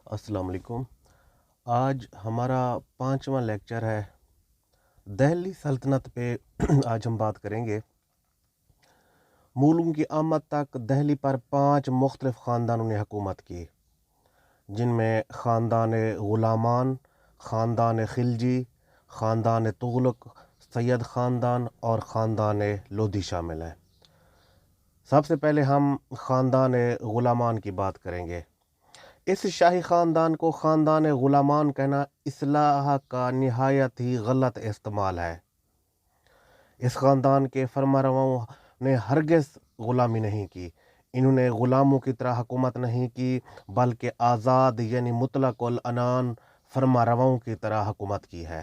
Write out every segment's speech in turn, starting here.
السلام علیکم۔ آج ہمارا 5واں لیکچر ہے دہلی سلطنت پہ۔ آج ہم بات کریں گے مغلوں کی آمد تک دہلی پر 5 مختلف خاندانوں نے حکومت کی، جن میں خاندان غلامان، خاندان خلجی، خاندان تغلق، سید خاندان اور خاندان لودھی شامل ہیں۔ سب سے پہلے ہم خاندان غلامان کی بات کریں گے۔ اس شاہی خاندان کو خاندان غلامان کہنا اصطلاح کا نہایت ہی غلط استعمال ہے۔ اس خاندان کے فرمانرواؤں نے ہرگز غلامی نہیں کی، انہوں نے غلاموں کی طرح حکومت نہیں کی، بلکہ آزاد یعنی مطلق العنان فرمانرواؤں کی طرح حکومت کی ہے۔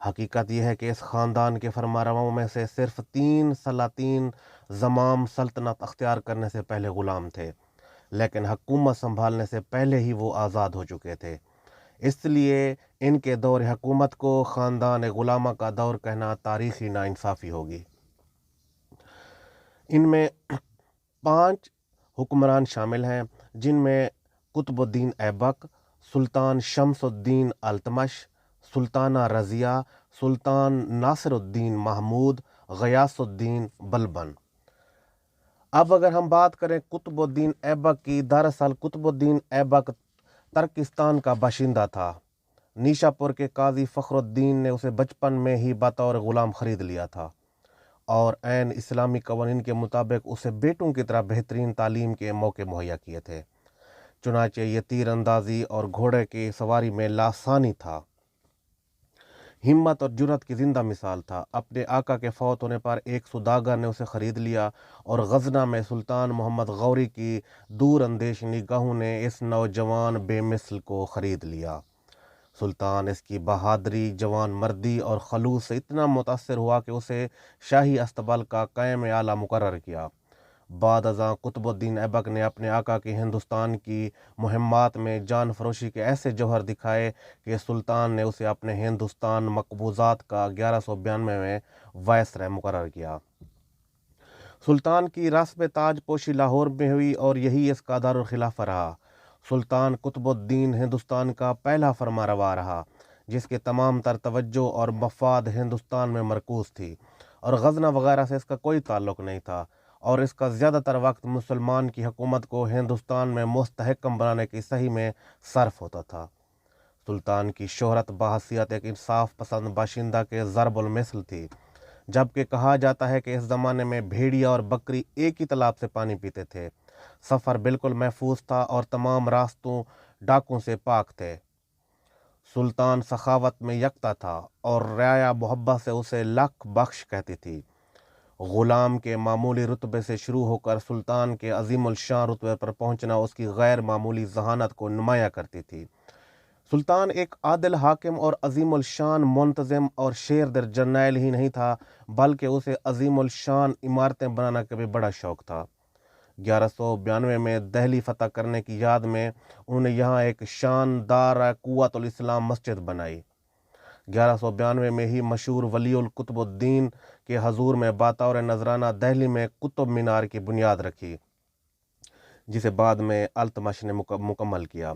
حقیقت یہ ہے کہ اس خاندان کے فرمانرواؤں میں سے صرف 3 سلاطین زمام سلطنت اختیار کرنے سے پہلے غلام تھے، لیکن حکومت سنبھالنے سے پہلے ہی وہ آزاد ہو چکے تھے۔ اس لیے ان کے دور حکومت کو خاندان غلامہ کا دور کہنا تاریخی ناانصافی ہوگی۔ ان میں 5 حکمران شامل ہیں، جن میں قطب الدین ایبک، سلطان شمس الدین التمش، سلطانہ رضیہ، سلطان ناصر الدین محمود، غیاث الدین بلبن۔ اب اگر ہم بات کریں قطب الدین ایبک کی، دراصل قطب الدین ایبک ترکستان کا باشندہ تھا۔ نیشا پور کے قاضی فخر الدین نے اسے بچپن میں ہی بطور غلام خرید لیا تھا اور عین اسلامی قوانین کے مطابق اسے بیٹوں کی طرح بہترین تعلیم کے موقع مہیا کیے تھے۔ چنانچہ یہ تیر اندازی اور گھوڑے کی سواری میں لاسانی تھا، ہمت اور جرأت کی زندہ مثال تھا۔ اپنے آقا کے فوت ہونے پر ایک سوداگر نے اسے خرید لیا اور غزنہ میں سلطان محمد غوری کی دور اندیش نگاہوں نے اس نوجوان بے مثل کو خرید لیا۔ سلطان اس کی بہادری، جوان مردی اور خلوص سے اتنا متاثر ہوا کہ اسے شاہی استبل کا قائم اعلیٰ مقرر کیا۔ بعد ازاں قطب الدین ایبک نے اپنے آقا کی ہندوستان کی مہمات میں جان فروشی کے ایسے جوہر دکھائے کہ سلطان نے اسے اپنے ہندوستان مقبوضات کا 1192 میں وائسرائے مقرر کیا۔ سلطان کی رسم تاج پوشی لاہور میں ہوئی اور یہی اس کا دارالخلافہ رہا۔ سلطان قطب الدین ہندوستان کا پہلا فرمانروا رہا جس کے تمام تر توجہ اور مفاد ہندوستان میں مرکوز تھی، اور غزنہ وغیرہ سے اس کا کوئی تعلق نہیں تھا، اور اس کا زیادہ تر وقت مسلمان کی حکومت کو ہندوستان میں مستحکم بنانے کی صحیح میں صرف ہوتا تھا۔ سلطان کی شہرت بحیثیت ایک انصاف پسند باشندہ کے ضرب المثل تھی، جبکہ کہا جاتا ہے کہ اس زمانے میں بھیڑیا اور بکری ایک ہی تالاب سے پانی پیتے تھے۔ سفر بالکل محفوظ تھا اور تمام راستوں ڈاکوں سے پاک تھے۔ سلطان سخاوت میں یکتا تھا اور رعایا محبت سے اسے لکھ بخش کہتی تھی۔ غلام کے معمولی رتبے سے شروع ہو کر سلطان کے عظیم الشان رتبے پر پہنچنا اس کی غیر معمولی ذہانت کو نمایاں کرتی تھی۔ سلطان ایک عادل حاکم اور عظیم الشان منتظم اور شیر دل جرنیل ہی نہیں تھا، بلکہ اسے عظیم الشان عمارتیں بنانا کا بھی بڑا شوق تھا۔ 1192 میں دہلی فتح کرنے کی یاد میں انہوں نے یہاں ایک شاندار قوت الاسلام مسجد بنائی۔ 1192 میں ہی مشہور ولی القطب الدین کے حضور میں بطور نذرانہ دہلی میں قطب مینار کی بنیاد رکھی، جسے بعد میں التمش نے مکمل کیا۔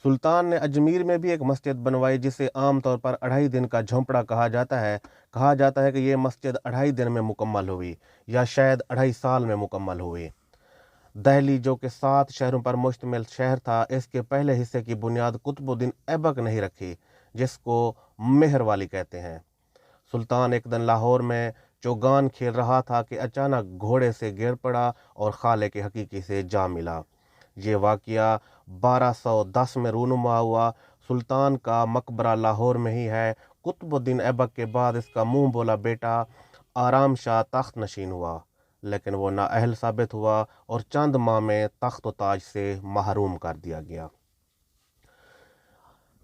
سلطان نے اجمیر میں بھی ایک مسجد بنوائی جسے عام طور پر 2.5 دن کا جھونپڑا کہا جاتا ہے۔ کہا جاتا ہے کہ یہ مسجد 2.5 دن میں مکمل ہوئی یا شاید 2.5 سال میں مکمل ہوئی۔ دہلی جو کہ 7 شہروں پر مشتمل شہر تھا، اس کے پہلے حصے کی بنیاد قطب الدین ایبک نے ہی رکھی، جس کو مہر والی کہتے ہیں۔ سلطان ایک دن لاہور میں چوگان کھیل رہا تھا کہ اچانک گھوڑے سے گر پڑا اور خالق حقیقی سے جا ملا۔ یہ واقعہ 1210 میں رونما ہوا۔ سلطان کا مقبرہ لاہور میں ہی ہے۔ قطب الدین ایبک کے بعد اس کا منہ بولا بیٹا آرام شاہ تخت نشین ہوا، لیکن وہ نااہل ثابت ہوا اور چند ماہ میں تخت و تاج سے محروم کر دیا گیا۔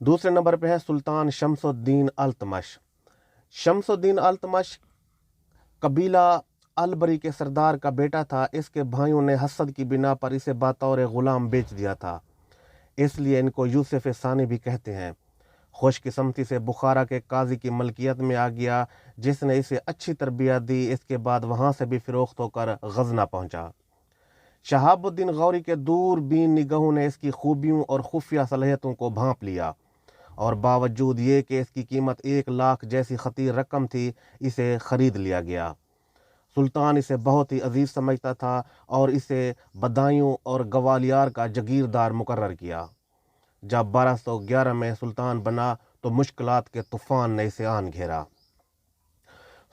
دوسرے نمبر پہ ہے سلطان شمس الدین التمش۔ شمس الدین التمش قبیلہ البری کے سردار کا بیٹا تھا۔ اس کے بھائیوں نے حسد کی بنا پر اسے بطور غلام بیچ دیا تھا، اس لیے ان کو یوسف ثانی بھی کہتے ہیں۔ خوش قسمتی سے بخارا کے قاضی کی ملکیت میں آ گیا، جس نے اسے اچھی تربیت دی۔ اس کے بعد وہاں سے بھی فروخت ہو کر غزنہ پہنچا۔ شہاب الدین غوری کے دور بین نگاہوں نے اس کی خوبیوں اور خفیہ صلاحیتوں کو بھانپ لیا، اور باوجود یہ کہ اس کی قیمت 1 لاکھ جیسی خطیر رقم تھی، اسے خرید لیا گیا۔ سلطان اسے بہت ہی عزیز سمجھتا تھا اور اسے بدایوں اور گوالیار کا جگیردار مقرر کیا۔ جب 1211 میں سلطان بنا تو مشکلات کے طوفان نے اسے آن گھیرا۔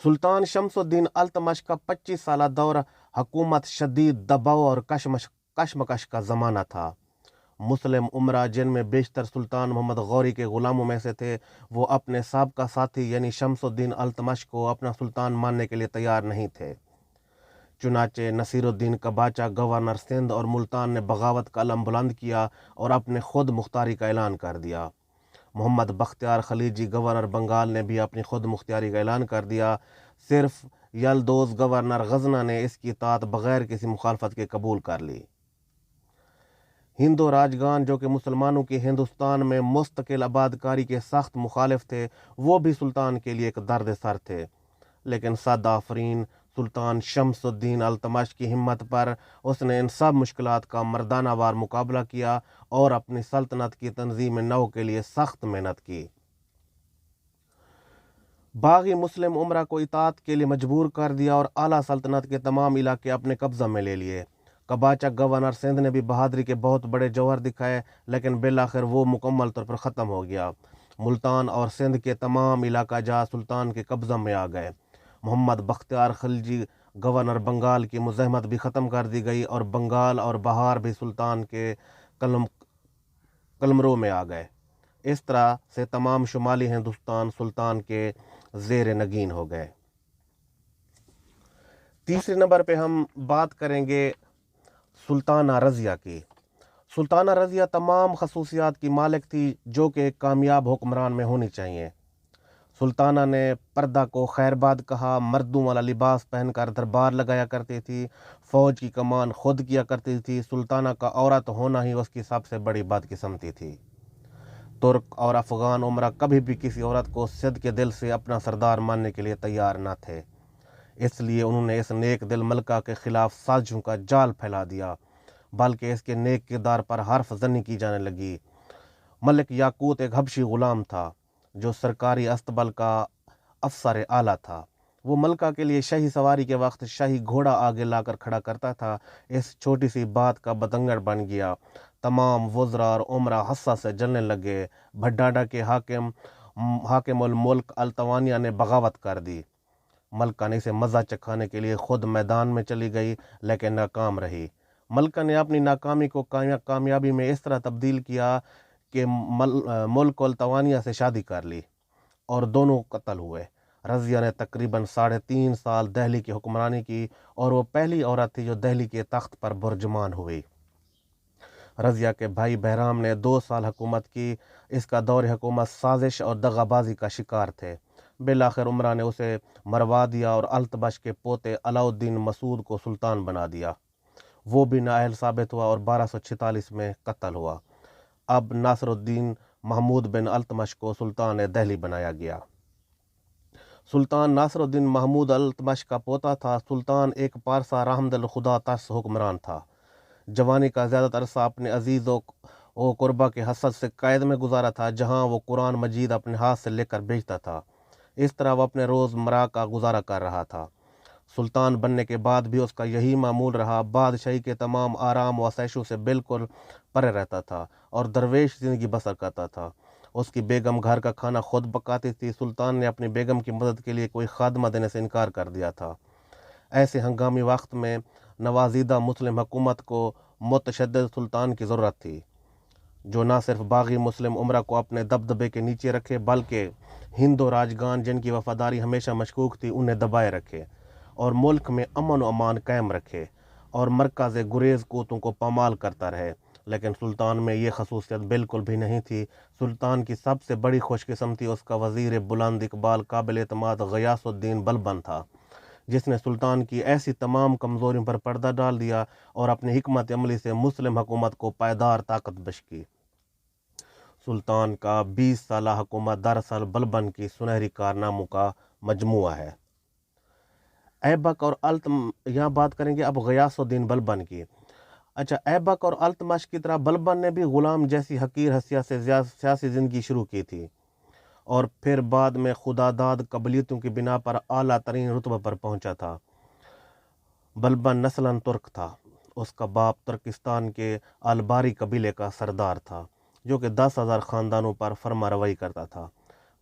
سلطان شمس الدین التمش کا 25 سالہ دور حکومت شدید دباؤ اور کشمکش کا زمانہ تھا۔ مسلم امراء جن میں بیشتر سلطان محمد غوری کے غلاموں میں سے تھے، وہ اپنے سابقہ ساتھی یعنی شمس الدین التمش کو اپنا سلطان ماننے کے لیے تیار نہیں تھے۔ چنانچہ نصیر الدین قباچہ گورنر سندھ اور ملتان نے بغاوت کا علم بلند کیا اور اپنے خود مختاری کا اعلان کر دیا۔ محمد بختیار خلیجی گورنر بنگال نے بھی اپنی خود مختاری کا اعلان کر دیا۔ صرف یلدوز گورنر غزنہ نے اس کی اطاعت بغیر کسی مخالفت کے قبول کر لی۔ ہندو راجگان جو کہ مسلمانوں کی ہندوستان میں مستقل آباد کاری کے سخت مخالف تھے، وہ بھی سلطان کے لیے ایک درد سر تھے، لیکن صد آفرین سلطان شمس الدین التمش کی ہمت پر اس نے ان سب مشکلات کا مردانہ وار مقابلہ کیا اور اپنی سلطنت کی تنظیم نو کے لیے سخت محنت کی۔ باغی مسلم امراء کو اطاعت کے لیے مجبور کر دیا اور اعلیٰ سلطنت کے تمام علاقے اپنے قبضہ میں لے لیے۔ قباچہ گورنر سندھ نے بھی بہادری کے بہت بڑے جوہر دکھائے، لیکن بالآخر وہ مکمل طور پر ختم ہو گیا۔ ملتان اور سندھ کے تمام علاقہ جات سلطان کے قبضہ میں آ گئے۔ محمد بختیار خلجی گورنر بنگال کی مزاحمت بھی ختم کر دی گئی اور بنگال اور بہار بھی سلطان کے قلمرو میں آ گئے۔ اس طرح سے تمام شمالی ہندوستان سلطان کے زیر نگین ہو گئے۔ تیسرے نمبر پہ ہم بات کریں گے سلطانہ رضیہ کی۔ سلطانہ رضیہ تمام خصوصیات کی مالک تھی جو کہ ایک کامیاب حکمران میں ہونی چاہیے۔ سلطانہ نے پردہ کو خیرباد کہا، مردوں والا لباس پہن کر دربار لگایا کرتی تھی، فوج کی کمان خود کیا کرتی تھی۔ سلطانہ کا عورت ہونا ہی اس کی سب سے بڑی بدقسمتی تھی۔ ترک اور افغان امراء کبھی بھی کسی عورت کو صدق کے دل سے اپنا سردار ماننے کے لیے تیار نہ تھے، اس لیے انہوں نے اس نیک دل ملکہ کے خلاف سازشوں کا جال پھیلا دیا، بلکہ اس کے نیک کردار پر حرف زنی کی جانے لگی۔ ملک یاقوت ایک حبشی غلام تھا جو سرکاری استبل کا افسر اعلیٰ تھا۔ وہ ملکہ کے لیے شاہی سواری کے وقت شاہی گھوڑا آگے لا کر کھڑا کرتا تھا۔ اس چھوٹی سی بات کا بتنگڑ بن گیا۔ تمام وزراء اور امراء حسرت سے جلنے لگے۔ بھٹاڈا کے حاکم الملک التوانیہ نے بغاوت کر دی۔ ملکہ نے اسے مزہ چکھانے کے لیے خود میدان میں چلی گئی، لیکن ناکام رہی۔ ملکہ نے اپنی ناکامی کو کامیابی میں اس طرح تبدیل کیا کہ ملک التوانیہ سے شادی کر لی اور دونوں قتل ہوئے۔ رضیہ نے تقریباً 3.5 سال دہلی کی حکمرانی کی اور وہ پہلی عورت تھی جو دہلی کے تخت پر برجمان ہوئی۔ رضیہ کے بھائی بہرام نے 2 سال حکومت کی۔ اس کا دور حکومت سازش اور دغا بازی کا شکار تھے۔ بالآخر امراء نے اسے مروا دیا اور التمش کے پوتے علاء الدین مسعود کو سلطان بنا دیا۔ وہ بھی نااہل ثابت ہوا اور 1246 میں قتل ہوا۔ اب ناصر الدین محمود بن التمش کو سلطان دہلی بنایا گیا۔ سلطان ناصر الدین محمود التمش کا پوتا تھا۔ سلطان ایک پارسا رحمدل خدا ترس حکمران تھا۔ جوانی کا زیادہ عرصہ اپنے عزیز و قربا کے حسد سے قید میں گزارا تھا، جہاں وہ قرآن مجید اپنے ہاتھ سے لے کر بیچتا تھا۔ اس طرح وہ اپنے روز مرہ کا گزارا کر رہا تھا۔ سلطان بننے کے بعد بھی اس کا یہی معمول رہا۔ بادشاہی کے تمام آرام و آسائشوں سے بالکل پرے رہتا تھا اور درویش زندگی بسر کرتا تھا۔ اس کی بیگم گھر کا کھانا خود پکاتی تھی۔ سلطان نے اپنی بیگم کی مدد کے لیے کوئی خادمہ دینے سے انکار کر دیا تھا۔ ایسے ہنگامی وقت میں نوازیدہ مسلم حکومت کو متشدد سلطان کی ضرورت تھی، جو نہ صرف باغی مسلم امراء کو اپنے دبدبے کے نیچے رکھے، بلکہ ہندو راجگان جن کی وفاداری ہمیشہ مشکوک تھی انہیں دبائے رکھے اور ملک میں امن و امان قائم رکھے اور مرکز گریز قوتوں کو پامال کرتا رہے۔ لیکن سلطان میں یہ خصوصیت بالکل بھی نہیں تھی۔ سلطان کی سب سے بڑی خوش قسمتی اس کا وزیر بلند اقبال قابل اعتماد غیاث الدین بلبن تھا، جس نے سلطان کی ایسی تمام کمزوریوں پر پردہ ڈال دیا اور اپنی حکمت عملی سے مسلم حکومت کو پائیدار طاقت بخش کی۔ سلطان کا 20 سالہ حکومت دراصل بلبن کی سنہری کارناموں کا مجموعہ ہے۔ ایبک اور یہاں بات کریں گے اب غیاث الدین بلبن کی۔ اچھا، ایبک اور التمش کی طرح بلبن نے بھی غلام جیسی حقیر حیثیت سے سیاسی زندگی شروع کی تھی اور پھر بعد میں خداداد قبلیتوں کی بنا پر اعلیٰ ترین رتبہ پر پہنچا تھا۔ بلبن نسلاً ترک تھا۔ اس کا باپ ترکستان کے الباری قبیلے کا سردار تھا جو کہ 10,000 خاندانوں پر فرما روائی کرتا تھا۔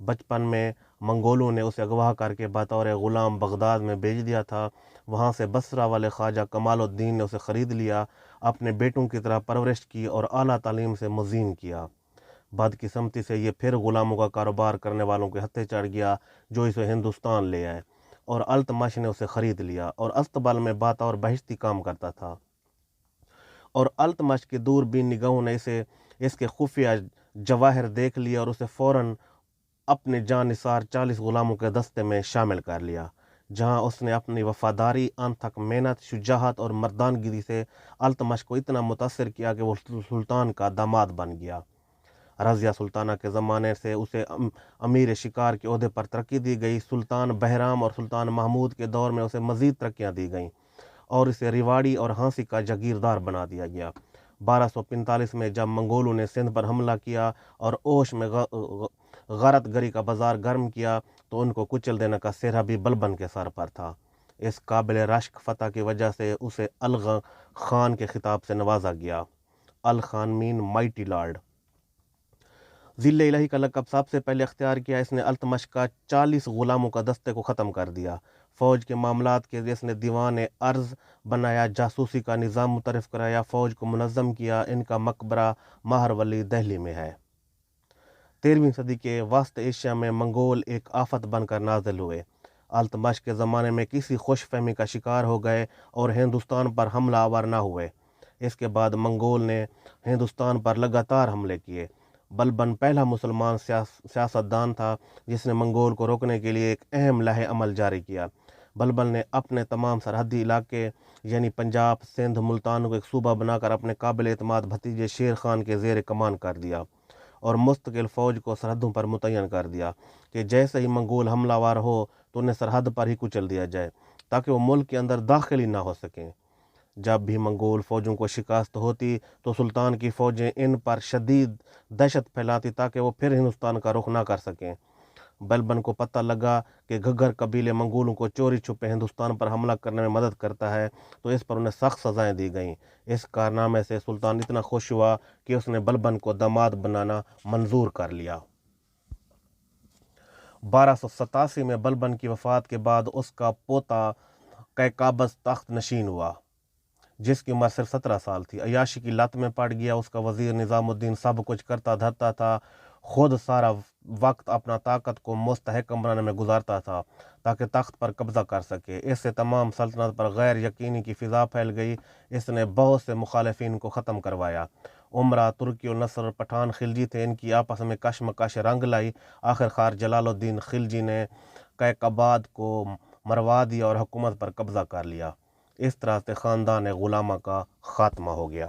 بچپن میں منگولوں نے اسے اغوا کر کے بطور غلام بغداد میں بھیج دیا تھا۔ وہاں سے بصرہ والے خواجہ کمال الدین نے اسے خرید لیا، اپنے بیٹوں کی طرح پرورش کی اور اعلیٰ تعلیم سے مزین کیا۔ بدقسمتی سے یہ پھر غلاموں کا کاروبار کرنے والوں کے ہتھے چڑھ گیا جو اسے ہندوستان لے آئے، اور التمش نے اسے خرید لیا اور استبل میں بطور بہشتی کام کرتا تھا۔ اور التمش کی دور بین نگاہوں نے اس کے خفیہ جواہر دیکھ لیا اور اسے فوراً اپنے جان نثار 40 غلاموں کے دستے میں شامل کر لیا، جہاں اس نے اپنی وفاداری، انتھک محنت، شجاعت اور مردانگی سے التمش کو اتنا متاثر کیا کہ وہ سلطان کا داماد بن گیا۔ رضیہ سلطانہ کے زمانے سے اسے امیر شکار کے عہدے پر ترقی دی گئی۔ سلطان بہرام اور سلطان محمود کے دور میں اسے مزید ترقیاں دی گئیں اور اسے ریواڑی اور ہانسی کا جاگیردار بنا دیا گیا۔ 1245 میں جب منگولوں نے سندھ پر حملہ کیا اور اوش میں غارت گری کا بازار گرم کیا تو ان کو کچل دینے کا سہرا بھی بلبن کے سر پر تھا۔ اس قابل رشک فتح کی وجہ سے اسے الغ خان کے خطاب سے نوازا گیا۔ الخان مین مائٹی لارڈ۔ ذل الہی کا لقب سب سے پہلے اختیار کیا اس نے التمش کا 40 غلاموں کا دستے کو ختم کر دیا۔ فوج کے معاملات کے لیے اس نے دیوان ارض بنایا، جاسوسی کا نظام متعارف کرایا، فوج کو منظم کیا۔ ان کا مقبرہ مہر ولی دہلی میں ہے۔ 13ویں صدی کے وسط ایشیا میں منگول ایک آفت بن کر نازل ہوئے۔ التمش کے زمانے میں کسی خوش فہمی کا شکار ہو گئے اور ہندوستان پر حملہ آور نہ ہوئے۔ اس کے بعد منگول نے ہندوستان پر لگاتار حملے کیے۔ بلبن پہلا مسلمان سیاستدان تھا جس نے منگول کو روکنے کے لیے ایک اہم لائحہ عمل جاری کیا۔ بلبن نے اپنے تمام سرحدی علاقے یعنی پنجاب، سندھ، ملتان کو ایک صوبہ بنا کر اپنے قابل اعتماد بھتیجے شیر خان کے زیر کمان کر دیا اور مستقل فوج کو سرحدوں پر متعین کر دیا کہ جیسے ہی منگول حملہ آور ہو تو انہیں سرحد پر ہی کچل دیا جائے تاکہ وہ ملک کے اندر داخل ہی نہ ہو سکیں۔ جب بھی منگول فوجوں کو شکست ہوتی تو سلطان کی فوجیں ان پر شدید دہشت پھیلاتی تاکہ وہ پھر ہندوستان کا رخ نہ کر سکیں۔ بلبن کو پتہ لگا کہ گھگر قبیلے منگولوں کو چوری چھپے ہندوستان پر حملہ کرنے میں مدد کرتا ہے تو اس پر انہیں سخت سزائیں دی گئیں۔ اس کارنامے سے سلطان اتنا خوش ہوا کہ اس نے بلبن کو داماد بنانا منظور کر لیا۔ 1287 میں بلبن کی وفات کے بعد اس کا پوتا قیقابس تخت نشین ہوا جس کی عمر صرف 17 سال تھی۔ عیاشی کی لت میں پڑ گیا۔ اس کا وزیر نظام الدین سب کچھ کرتا دھرتا تھا، خود سارا وقت اپنا طاقت کو مستحکم بنانے میں گزارتا تھا تاکہ تخت پر قبضہ کر سکے۔ اس سے تمام سلطنت پر غیر یقینی کی فضا پھیل گئی۔ اس نے بہت سے مخالفین کو ختم کروایا۔ عمرہ، ترکی اور نصر اور پٹھان خلجی تھے، ان کی آپس میں کشمکش رنگ لائی۔ آخرکار جلال الدین خلجی نے قیقباد کو مروا دیا اور حکومت پر قبضہ کر لیا۔ اس طرح سے خاندان غلامہ کا خاتمہ ہو گیا۔